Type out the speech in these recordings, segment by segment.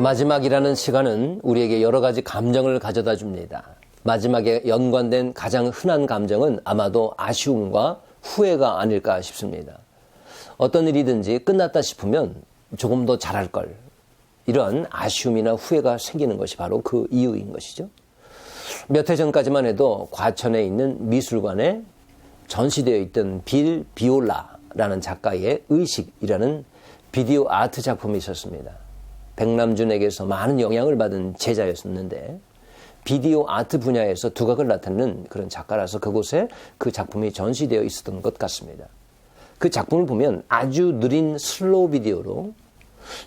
마지막이라는 시간은 우리에게 여러 가지 감정을 가져다 줍니다. 마지막에 연관된 가장 흔한 감정은 아마도 아쉬움과 후회가 아닐까 싶습니다. 어떤 일이든지 끝났다 싶으면 조금 더 잘할 걸. 이런 아쉬움이나 후회가 생기는 것이 바로 그 이유인 것이죠. 몇 해 전까지만 해도 과천에 있는 미술관에 전시되어 있던 빌 비올라라는 작가의 의식이라는 비디오 아트 작품이 있었습니다. 백남준에게서 많은 영향을 받은 제자였었는데 비디오 아트 분야에서 두각을 나타내는 그런 작가라서 그곳에 그 작품이 전시되어 있었던 것 같습니다. 그 작품을 보면 아주 느린 슬로우 비디오로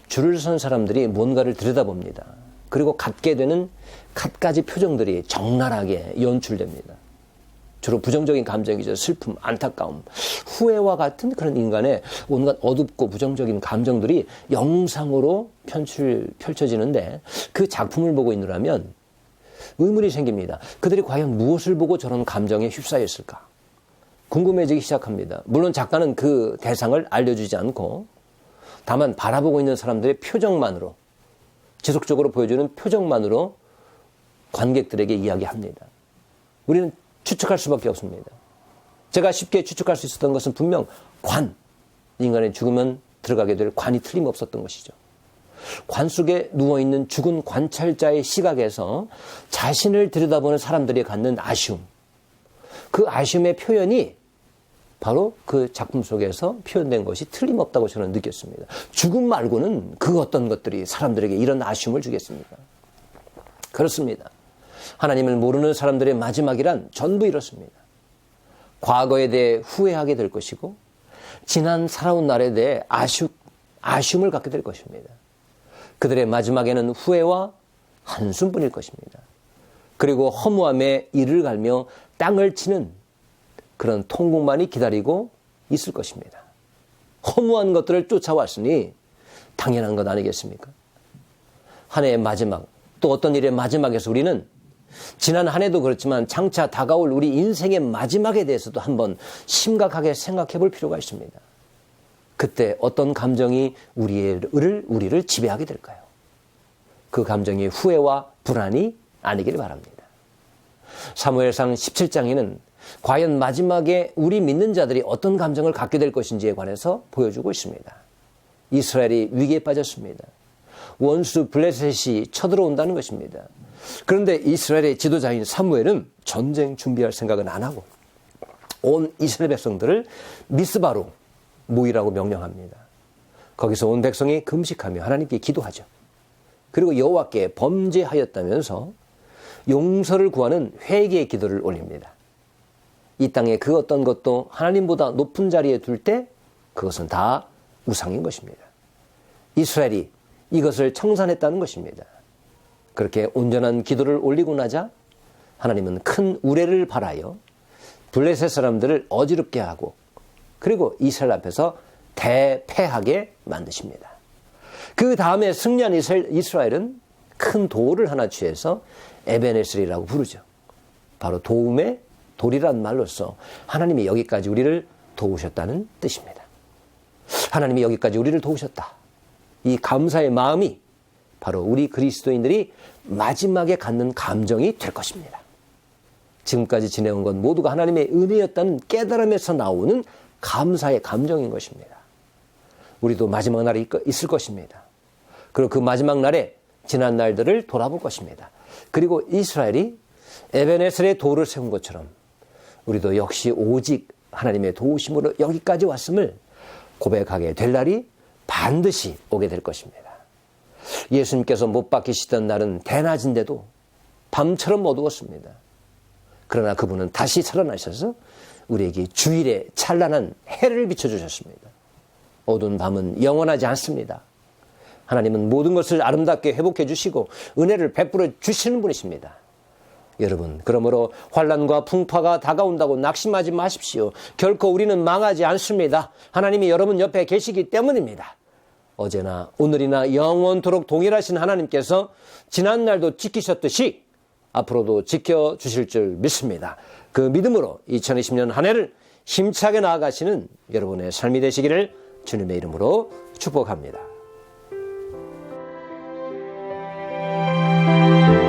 줄을 선 사람들이 뭔가를 들여다봅니다. 그리고 갖게 되는 갖가지 표정들이 적나라하게 연출됩니다. 주로 부정적인 감정이죠. 슬픔, 안타까움, 후회와 같은 그런 인간의 온갖 어둡고 부정적인 감정들이 영상으로 펼쳐지는데 그 작품을 보고 있느라면 의문이 생깁니다. 그들이 과연 무엇을 보고 저런 감정에 휩싸였을까? 궁금해지기 시작합니다. 물론 작가는 그 대상을 알려주지 않고 다만 바라보고 있는 사람들의 표정만으로 지속적으로 보여주는 표정만으로 관객들에게 이야기합니다. 우리는 추측할 수밖에 없습니다. 제가 쉽게 추측할 수 있었던 것은 분명 인간의 죽으면 들어가게 될 관이 틀림없었던 것이죠. 관 속에 누워있는 죽은 관찰자의 시각에서 자신을 들여다보는 사람들이 갖는 아쉬움, 그 아쉬움의 표현이 바로 그 작품 속에서 표현된 것이 틀림없다고 저는 느꼈습니다. 죽음 말고는 그 어떤 것들이 사람들에게 이런 아쉬움을 주겠습니까? 그렇습니다. 하나님을 모르는 사람들의 마지막이란 전부 이렇습니다. 과거에 대해 후회하게 될 것이고 지난 살아온 날에 대해 아쉬움을 갖게 될 것입니다. 그들의 마지막에는 후회와 한숨뿐일 것입니다. 그리고 허무함에 이를 갈며 땅을 치는 그런 통곡만이 기다리고 있을 것입니다. 허무한 것들을 쫓아왔으니 당연한 것 아니겠습니까? 한 해의 마지막, 또 어떤 일의 마지막에서 우리는 지난 한 해도 그렇지만 장차 다가올 우리 인생의 마지막에 대해서도 한번 심각하게 생각해 볼 필요가 있습니다. 그때 어떤 감정이 우리를 지배하게 될까요? 그 감정이 후회와 불안이 아니기를 바랍니다. 사무엘상 17장에는 과연 마지막에 우리 믿는 자들이 어떤 감정을 갖게 될 것인지에 관해서 보여주고 있습니다. 이스라엘이 위기에 빠졌습니다. 원수 블레셋이 쳐들어온다는 것입니다. 그런데 이스라엘의 지도자인 사무엘은 전쟁 준비할 생각은 안 하고 온 이스라엘 백성들을 미스바로 모이라고 명령합니다. 거기서 온 백성이 금식하며 하나님께 기도하죠. 그리고 여호와께 범죄하였다면서 용서를 구하는 회개의 기도를 올립니다. 이 땅에 그 어떤 것도 하나님보다 높은 자리에 둘 때 그것은 다 우상인 것입니다. 이스라엘이 이것을 청산했다는 것입니다. 그렇게 온전한 기도를 올리고 나자 하나님은 큰 우레를 발하여 블레셋 사람들을 어지럽게 하고 그리고 이스라엘 앞에서 대패하게 만드십니다. 그 다음에 승리한 이스라엘은 큰 돌을 하나 취해서 에베네셀이라고 부르죠. 바로 도움의 돌이란 말로써 하나님이 여기까지 우리를 도우셨다는 뜻입니다. 하나님이 여기까지 우리를 도우셨다. 이 감사의 마음이 바로 우리 그리스도인들이 마지막에 갖는 감정이 될 것입니다. 지금까지 지내온 건 모두가 하나님의 은혜였다는 깨달음에서 나오는 감사의 감정인 것입니다. 우리도 마지막 날이 있을 것입니다. 그리고 그 마지막 날에 지난 날들을 돌아볼 것입니다. 그리고 이스라엘이 에베네셀의 돌을 세운 것처럼 우리도 역시 오직 하나님의 도우심으로 여기까지 왔음을 고백하게 될 날이 반드시 오게 될 것입니다. 예수님께서 못 박히시던 날은 대낮인데도 밤처럼 어두웠습니다. 그러나 그분은 다시 살아나셔서 우리에게 주일에 찬란한 해를 비춰주셨습니다. 어두운 밤은 영원하지 않습니다. 하나님은 모든 것을 아름답게 회복해 주시고 은혜를 베풀어 주시는 분이십니다. 여러분, 그러므로 환난과 풍파가 다가온다고 낙심하지 마십시오. 결코 우리는 망하지 않습니다. 하나님이 여러분 옆에 계시기 때문입니다. 어제나 오늘이나 영원토록 동일하신 하나님께서 지난날도 지키셨듯이 앞으로도 지켜주실 줄 믿습니다. 그 믿음으로 2020년 한 해를 힘차게 나아가시는 여러분의 삶이 되시기를 주님의 이름으로 축복합니다. 감사합니다.